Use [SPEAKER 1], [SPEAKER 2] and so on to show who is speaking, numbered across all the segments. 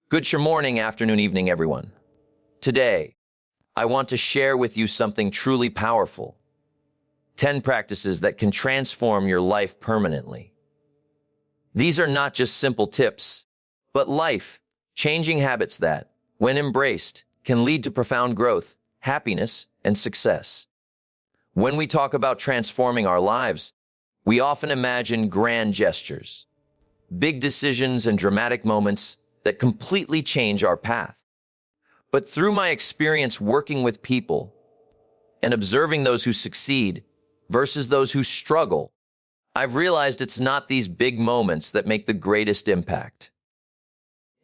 [SPEAKER 1] Good morning, afternoon, evening, everyone. Today, I want to share with you something truly powerful. 10 practices that can transform your life permanently. These are not just simple tips, but life-changing habits that, when embraced, can lead to profound growth, happiness, and success. When we talk about transforming our lives, we often imagine grand gestures, big decisions, and dramatic moments that completely change our path. But through my experience working with people and observing those who succeed versus those who struggle, I've realized it's not these big moments that make the greatest impact.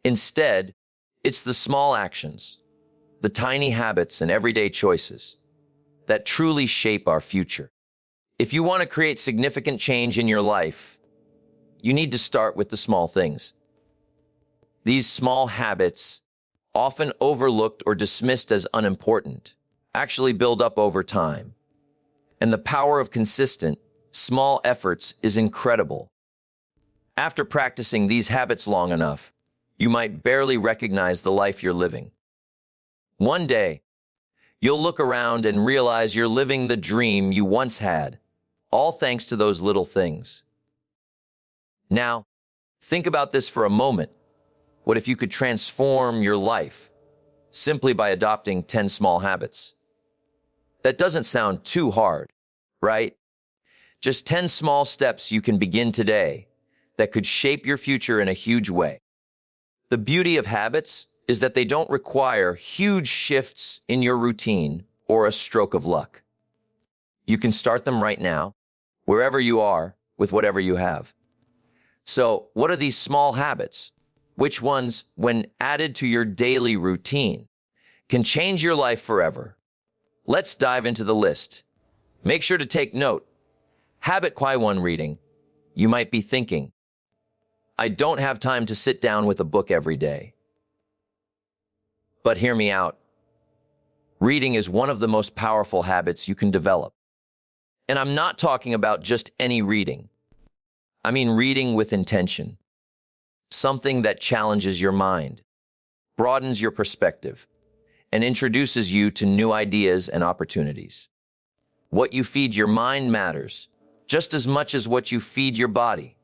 [SPEAKER 1] Instead, it's the small actions, the tiny habits and everyday choices that truly shape our future. If you want to create significant change in your life, you need to start with the small things. These small habits, often overlooked or dismissed as unimportant, actually build up over time. And the power of consistent, small efforts is incredible. After practicing these habits long enough, you might barely recognize the life you're living. One day, you'll look around and realize you're living the dream you once had, all thanks to those little things. Now, think about this for a moment. What if you could transform your life simply by adopting 10 small habits? That doesn't sound too hard, right? Just 10 small steps you can begin today that could shape your future in a huge way. The beauty of habits is that they don't require huge shifts in your routine or a stroke of luck. You can start them right now, wherever you are, with whatever you have. So, what are these small habits? Which ones, when added to your daily routine, can change your life forever? Let's dive into the list. Make sure to take note. Habit Kwai-1 reading. You might be thinking, I don't have time to sit down with a book every day. But hear me out. Reading is one of the most powerful habits you can develop. And I'm not talking about just any reading. I mean reading with intention. Something that challenges your mind, broadens your perspective, and introduces you to new ideas and opportunities. What you feed your mind matters just as much as what you feed your body.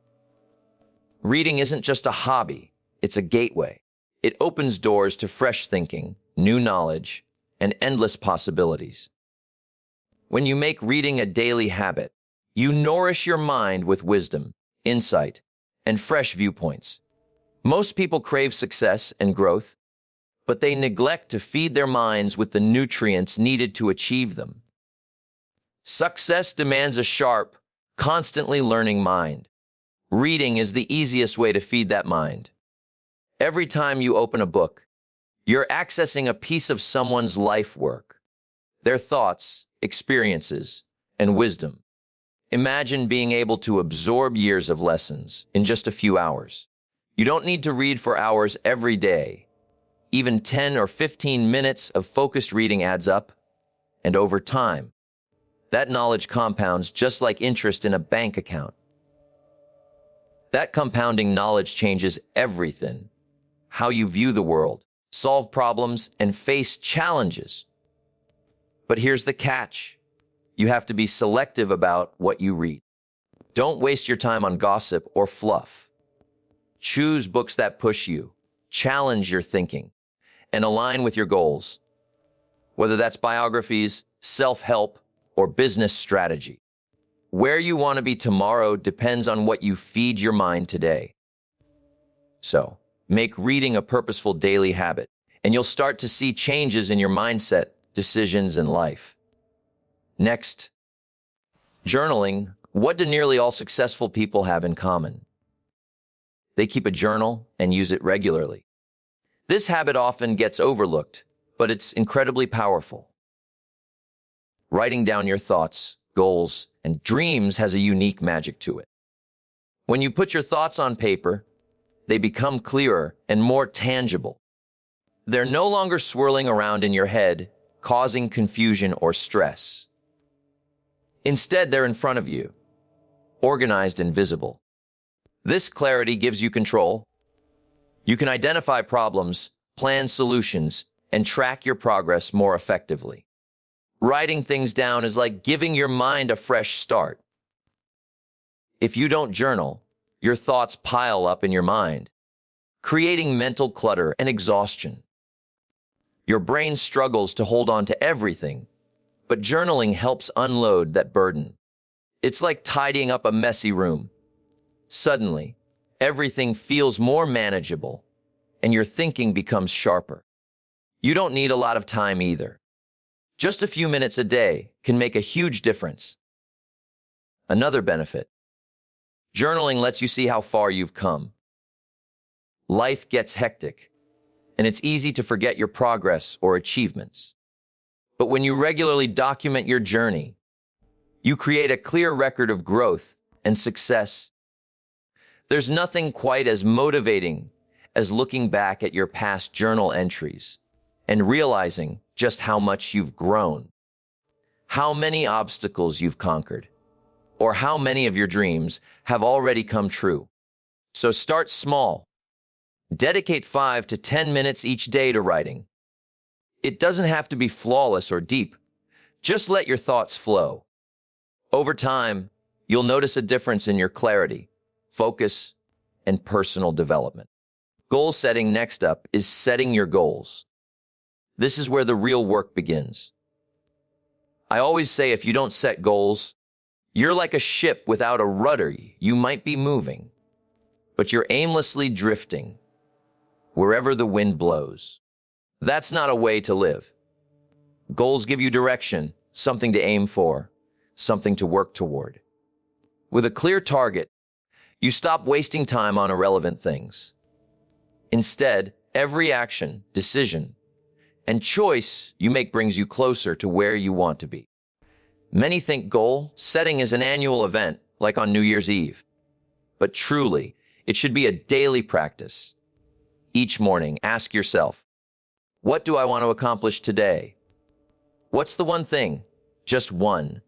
[SPEAKER 1] Reading isn't just a hobby, it's a gateway. It opens doors to fresh thinking, new knowledge, and endless possibilities. When you make reading a daily habit, you nourish your mind with wisdom, insight, and fresh viewpoints. Most people crave success and growth, but they neglect to feed their minds with the nutrients needed to achieve them. Success demands a sharp, constantly learning mind. Reading is the easiest way to feed that mind. Every time you open a book, you're accessing a piece of someone's life work, their thoughts, experiences, and wisdom. Imagine being able to absorb years of lessons in just a few hours. You don't need to read for hours every day. Even 10 or 15 minutes of focused reading adds up, and over time, that knowledge compounds just like interest in a bank account. That compounding knowledge changes everything. How you view the world, solve problems, and face challenges. But here's the catch. You have to be selective about what you read. Don't waste your time on gossip or fluff. Choose books that push you, challenge your thinking, and align with your goals. Whether that's biographies, self-help, or business strategy. Where you want to be tomorrow depends on what you feed your mind today. So, make reading a purposeful daily habit, and you'll start to see changes in your mindset, decisions, and life. Next, journaling. What do nearly all successful people have in common? They keep a journal and use it regularly. This habit often gets overlooked, but it's incredibly powerful. Writing down your thoughts, goals, and dreams has a unique magic to it. When you put your thoughts on paper, they become clearer and more tangible. They're no longer swirling around in your head, causing confusion or stress. Instead, they're in front of you, organized and visible. This clarity gives you control. You can identify problems, plan solutions, and track your progress more effectively. Writing things down is like giving your mind a fresh start. If you don't journal, your thoughts pile up in your mind, creating mental clutter and exhaustion. Your brain struggles to hold on to everything, but journaling helps unload that burden. It's like tidying up a messy room. Suddenly, everything feels more manageable, and your thinking becomes sharper. You don't need a lot of time either. Just a few minutes a day can make a huge difference. Another benefit: journaling lets you see how far you've come. Life gets hectic, and it's easy to forget your progress or achievements. But when you regularly document your journey, you create a clear record of growth and success. There's nothing quite as motivating as looking back at your past journal entries and realizing just how much you've grown, how many obstacles you've conquered, or how many of your dreams have already come true. So start small. Dedicate 5 to 10 minutes each day to writing. It doesn't have to be flawless or deep. Just let your thoughts flow. Over time, you'll notice a difference in your clarity, focus, and personal development. Goal setting next up is setting your goals. This is where the real work begins. I always say if you don't set goals, you're like a ship without a rudder. You might be moving, but you're aimlessly drifting wherever the wind blows. That's not a way to live. Goals give you direction, something to aim for, something to work toward. With a clear target, you stop wasting time on irrelevant things. Instead, every action, decision, and choice you make brings you closer to where you want to be. Many think goal setting is an annual event, like on New Year's Eve. But truly, it should be a daily practice. Each morning, ask yourself, what do I want to accomplish today? What's the one thing, just one,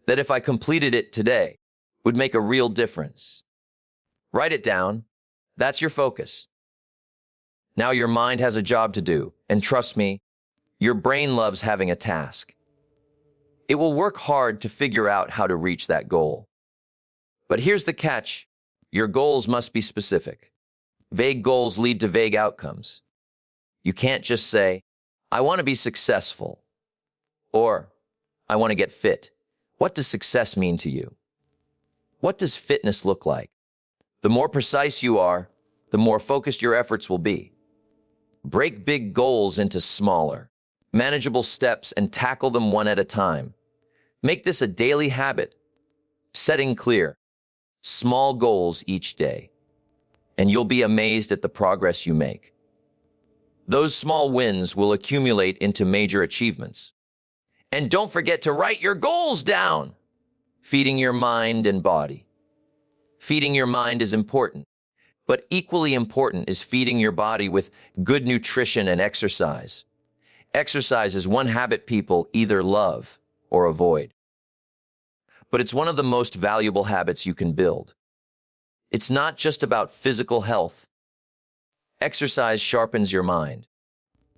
[SPEAKER 1] that if I completed it today, would make a real difference? Write it down. That's your focus. Now your mind has a job to do, and trust me, your brain loves having a task. It will work hard to figure out how to reach that goal. But here's the catch. Your goals must be specific. Vague goals lead to vague outcomes. You can't just say, I want to be successful, or I want to get fit. What does success mean to you? What does fitness look like? The more precise you are, the more focused your efforts will be. Break big goals into smaller, manageable steps and tackle them one at a time. Make this a daily habit, setting clear, small goals each day, and you'll be amazed at the progress you make. Those small wins will accumulate into major achievements. And don't forget to write your goals down. Feeding your mind and body. Feeding your mind is important, but equally important is feeding your body with good nutrition and exercise. Exercise is one habit people either love or avoid. But it's one of the most valuable habits you can build. It's not just about physical health. Exercise sharpens your mind,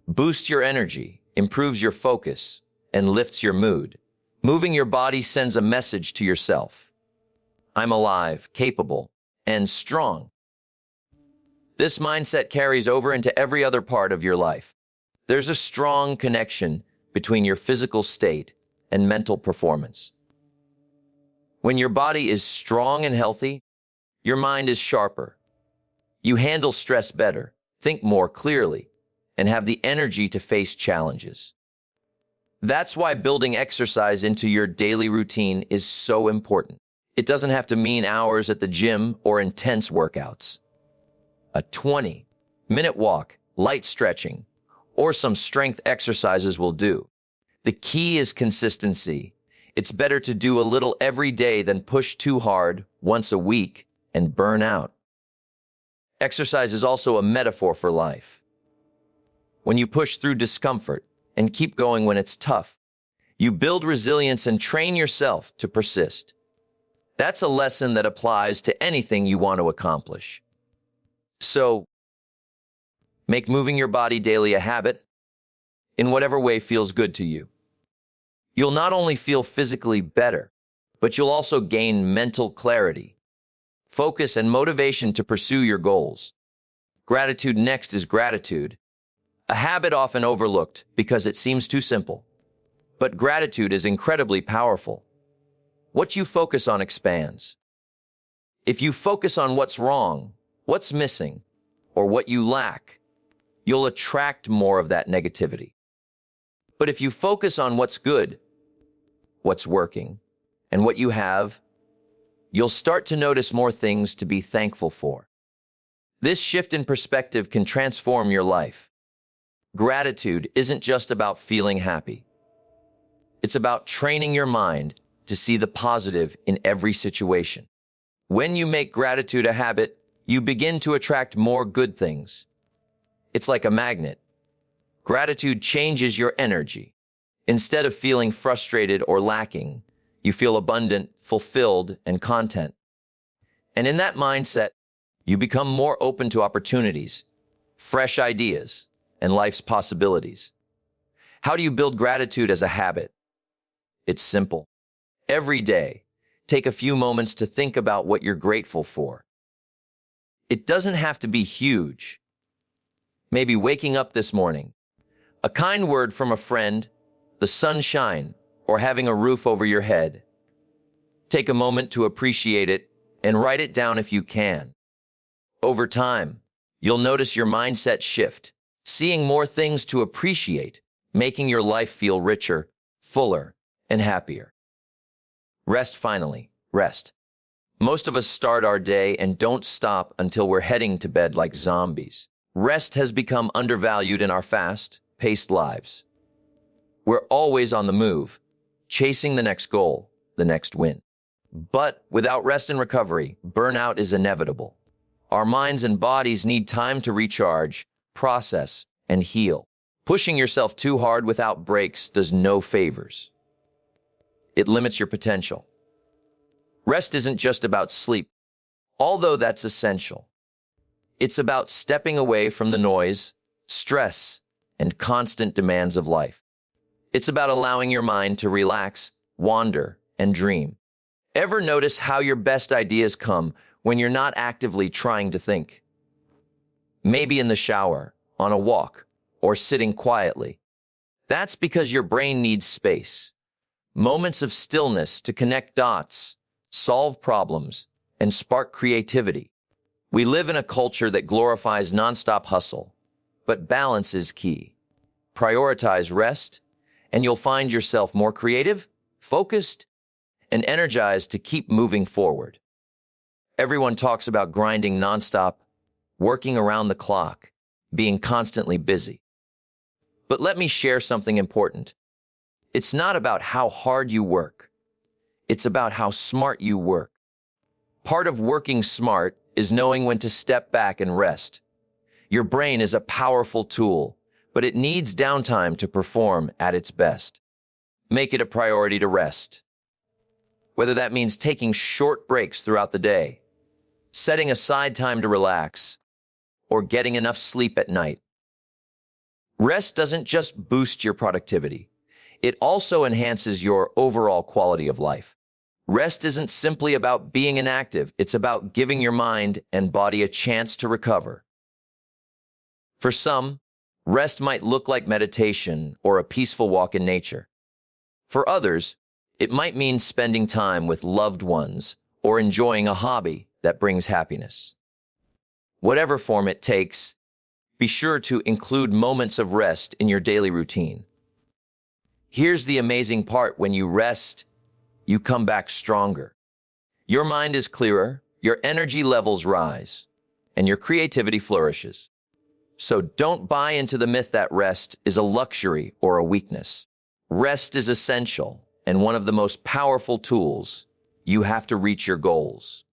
[SPEAKER 1] boosts your energy, improves your focus, and lifts your mood. Moving your body sends a message to yourself. I'm alive, capable, and strong. This mindset carries over into every other part of your life. There's a strong connection between your physical state and mental performance. When your body is strong and healthy, your mind is sharper. You handle stress better, think more clearly, and have the energy to face challenges. That's why building exercise into your daily routine is so important. It doesn't have to mean hours at the gym or intense workouts. A 20-minute walk, light stretching, or some strength exercises will do. The key is consistency. It's better to do a little every day than push too hard once a week and burn out. Exercise is also a metaphor for life. When you push through discomfort and keep going when it's tough, you build resilience and train yourself to persist. That's a lesson that applies to anything you want to accomplish. So, Make moving your body daily a habit in whatever way feels good to you. You'll not only feel physically better, but you'll also gain mental clarity, focus, and motivation to pursue your goals. Gratitude next is gratitude, a habit often overlooked because it seems too simple. But gratitude is incredibly powerful. What you focus on expands. If you focus on what's wrong, what's missing, or what you lack, you'll attract more of that negativity. But if you focus on what's good, what's working, and what you have, you'll start to notice more things to be thankful for. This shift in perspective can transform your life. Gratitude isn't just about feeling happy. It's about training your mind to see the positive in every situation. When you make gratitude a habit, you begin to attract more good things. It's like a magnet. Gratitude changes your energy. Instead of feeling frustrated or lacking, you feel abundant, fulfilled, and content. And in that mindset, you become more open to opportunities, fresh ideas, and life's possibilities. How do you build gratitude as a habit? It's simple. Every day, take a few moments to think about what you're grateful for. It doesn't have to be huge. Maybe waking up this morning, a kind word from a friend, the sunshine, or having a roof over your head. Take a moment to appreciate it and write it down if you can. Over time, you'll notice your mindset shift, seeing more things to appreciate, making your life feel richer, fuller, and happier. Rest finally. Rest. Most of us start our day and don't stop until we're heading to bed like zombies. Rest has become undervalued in our fast-paced lives. We're always on the move, chasing the next goal, the next win. But without rest and recovery, burnout is inevitable. Our minds and bodies need time to recharge, process, and heal. Pushing yourself too hard without breaks does no favors. It limits your potential. Rest isn't just about sleep, although that's essential. It's about stepping away from the noise, stress, and constant demands of life. It's about allowing your mind to relax, wander, and dream. Ever notice how your best ideas come when you're not actively trying to think? Maybe in the shower, on a walk, or sitting quietly. That's because your brain needs space. Moments of stillness to connect dots, solve problems, and spark creativity. We live in a culture that glorifies nonstop hustle, but balance is key. Prioritize rest, and you'll find yourself more creative, focused, and energized to keep moving forward. Everyone talks about grinding nonstop, working around the clock, being constantly busy. But let me share something important. It's not about how hard you work. It's about how smart you work. Part of working smart is knowing when to step back and rest. Your brain is a powerful tool, but it needs downtime to perform at its best. Make it a priority to rest. Whether that means taking short breaks throughout the day, setting aside time to relax, or getting enough sleep at night. Rest doesn't just boost your productivity. It also enhances your overall quality of life. Rest isn't simply about being inactive. It's about giving your mind and body a chance to recover. For some, rest might look like meditation or a peaceful walk in nature. For others, it might mean spending time with loved ones or enjoying a hobby that brings happiness. Whatever form it takes, be sure to include moments of rest in your daily routine. Here's the amazing part: when you rest, you come back stronger. Your mind is clearer, your energy levels rise, and your creativity flourishes. So don't buy into the myth that rest is a luxury or a weakness. Rest is essential and one of the most powerful tools you have to reach your goals.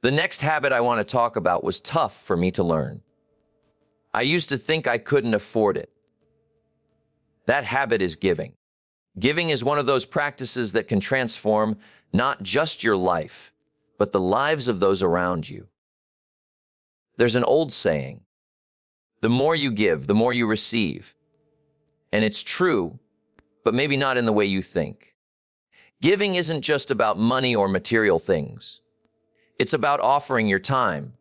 [SPEAKER 1] The next habit I want to talk about was tough for me to learn. I used to think I couldn't afford it. That habit is giving. Giving is one of those practices that can transform not just your life, but the lives of those around you. There's an old saying, The more you give, the more you receive. And it's true, but maybe not in the way you think. Giving isn't just about money or material things. It's about offering your time,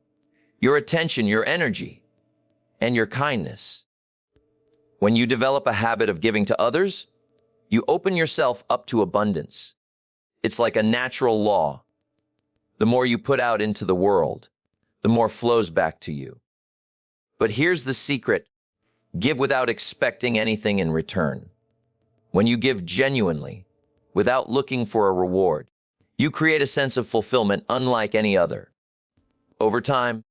[SPEAKER 1] your attention, your energy, and your kindness. When you develop a habit of giving to others, you open yourself up to abundance. It's like a natural law. The more you put out into the world, the more flows back to you. But here's the secret. Give without expecting anything in return. When you give genuinely, without looking for a reward, you create a sense of fulfillment unlike any other. Over time,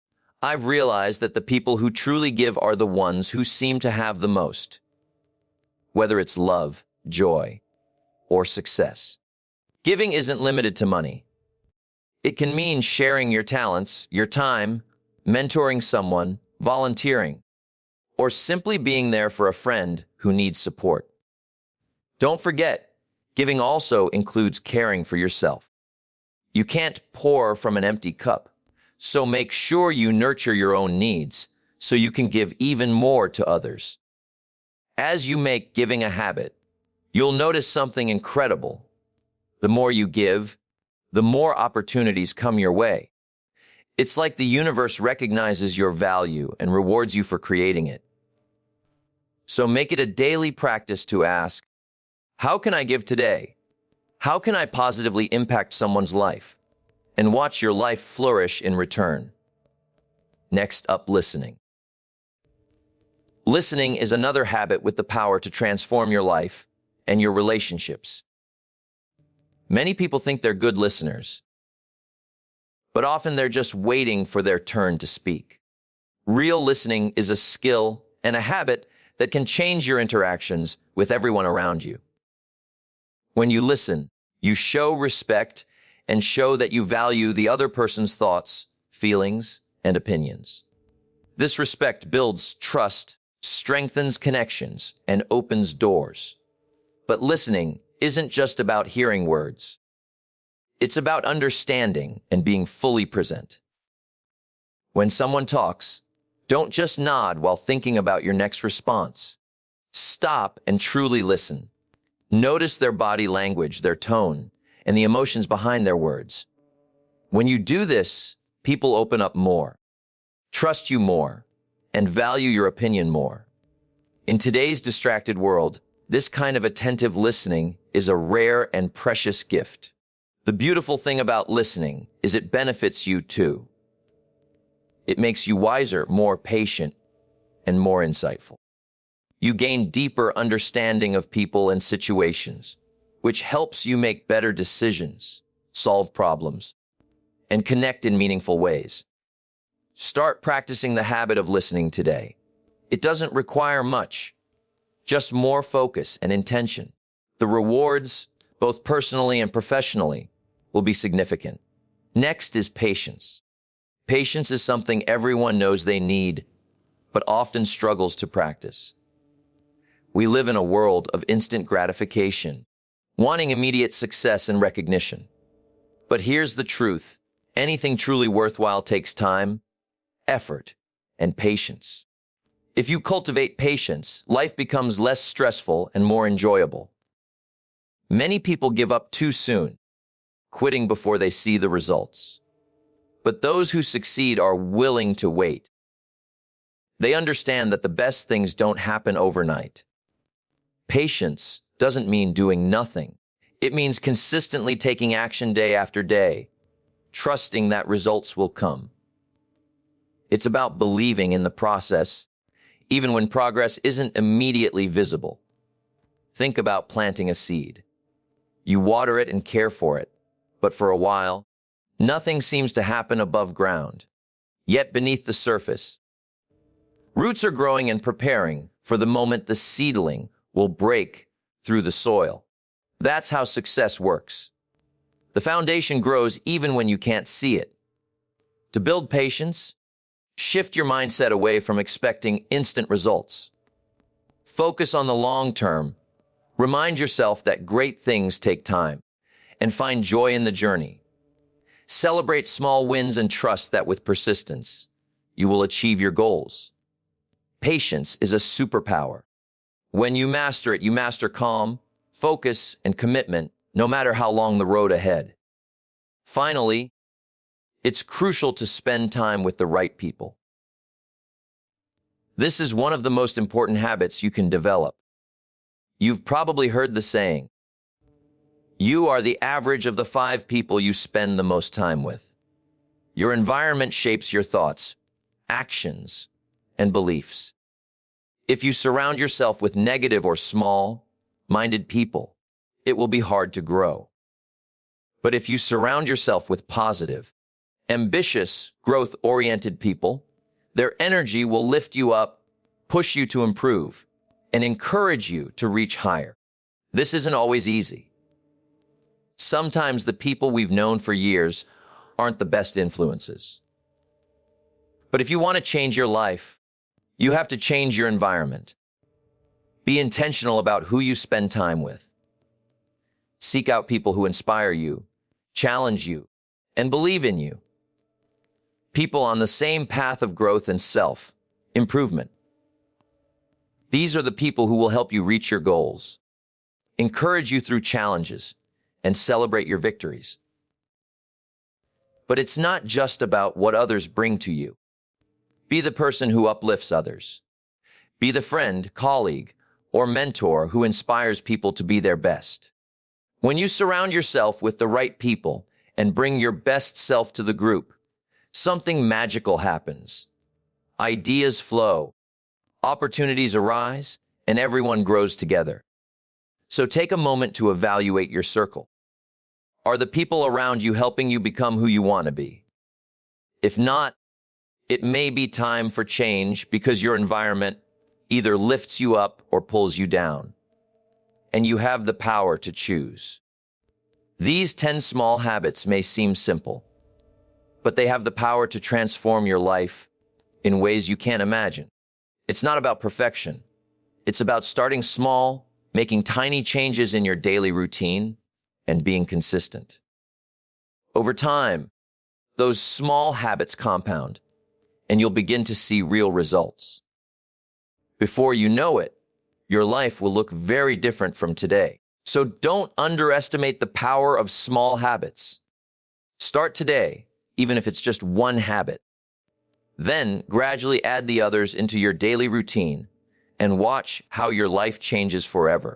[SPEAKER 1] I've realized that the people who truly give are the ones who seem to have the most. Whether it's love, joy, or success. Giving isn't limited to money. It can mean sharing your talents, your time, mentoring someone, volunteering, or simply being there for a friend who needs support. Don't forget, giving also includes caring for yourself. You can't pour from an empty cup, so make sure you nurture your own needs so you can give even more to others. As you make giving a habit, you'll notice something incredible. The more you give, the more opportunities come your way. It's like the universe recognizes your value and rewards you for creating it. So make it a daily practice to ask, how can I give today? How can I positively impact someone's life? And watch your life flourish in return. Next up, listening. Listening is another habit with the power to transform your life and your relationships. Many people think they're good listeners, but often they're just waiting for their turn to speak. Real listening is a skill and a habit that can change your interactions with everyone around you. When you listen, you show respect and show that you value the other person's thoughts, feelings, and opinions. This respect builds trust, strengthens connections, and opens doors. But listening isn't just about hearing words. It's about understanding and being fully present. When someone talks, don't just nod while thinking about your next response. Stop and truly listen. Notice their body language, their tone, and the emotions behind their words. When you do this, people open up more, trust you more, and value your opinion more. In today's distracted world, this kind of attentive listening is a rare and precious gift. The beautiful thing about listening is it benefits you too. It makes you wiser, more patient, and more insightful. You gain deeper understanding of people and situations, which helps you make better decisions, solve problems, and connect in meaningful ways. Start practicing the habit of listening today. It doesn't require much, just more focus and intention. The rewards, both personally and professionally, will be significant. Next is patience. Patience is something everyone knows they need, but often struggles to practice. We live in a world of instant gratification, wanting immediate success and recognition. But here's the truth. Anything truly worthwhile takes time, effort, and patience. If you cultivate patience, life becomes less stressful and more enjoyable. Many people give up too soon, quitting before they see the results. But those who succeed are willing to wait. They understand that the best things don't happen overnight. Patience doesn't mean doing nothing. It means consistently taking action day after day, trusting that results will come. It's about believing in the process, even when progress isn't immediately visible. Think about planting a seed. You water it and care for it, but for a while, nothing seems to happen above ground. Yet beneath the surface, roots are growing and preparing for the moment the seedling will break through the soil. That's how success works. The foundation grows even when you can't see it. To build patience, shift your mindset away from expecting instant results. Focus on the long term. Remind yourself that great things take time, and find joy in the journey. Celebrate small wins and trust that with persistence, you will achieve your goals. Patience is a superpower. When you master it, you master calm, focus, and commitment, no matter how long the road ahead. Finally, it's crucial to spend time with the right people. This is one of the most important habits you can develop. You've probably heard the saying, you are the average of the 5 people you spend the most time with. Your environment shapes your thoughts, actions, and beliefs. If you surround yourself with negative or small-minded people, it will be hard to grow. But if you surround yourself with positive, ambitious, growth-oriented people, their energy will lift you up, push you to improve, and encourage you to reach higher. This isn't always easy. Sometimes the people we've known for years aren't the best influences. But if you want to change your life, you have to change your environment. Be intentional about who you spend time with. Seek out people who inspire you, challenge you, and believe in you. People on the same path of growth and self-improvement. These are the people who will help you reach your goals, encourage you through challenges, and celebrate your victories. But it's not just about what others bring to you. Be the person who uplifts others. Be the friend, colleague, or mentor who inspires people to be their best. When you surround yourself with the right people and bring your best self to the group, something magical happens. Ideas flow, opportunities arise, and everyone grows together. So take a moment to evaluate your circle. Are the people around you helping you become who you want to be? If not, it may be time for change because your environment either lifts you up or pulls you down, and you have the power to choose. These 10 small habits may seem simple, but they have the power to transform your life in ways you can't imagine. It's not about perfection. It's about starting small, making tiny changes in your daily routine, and being consistent. Over time, those small habits compound, and you'll begin to see real results. Before you know it, your life will look very different from today. So don't underestimate the power of small habits. Start today, even if it's just one habit. Then gradually add the others into your daily routine and watch how your life changes forever.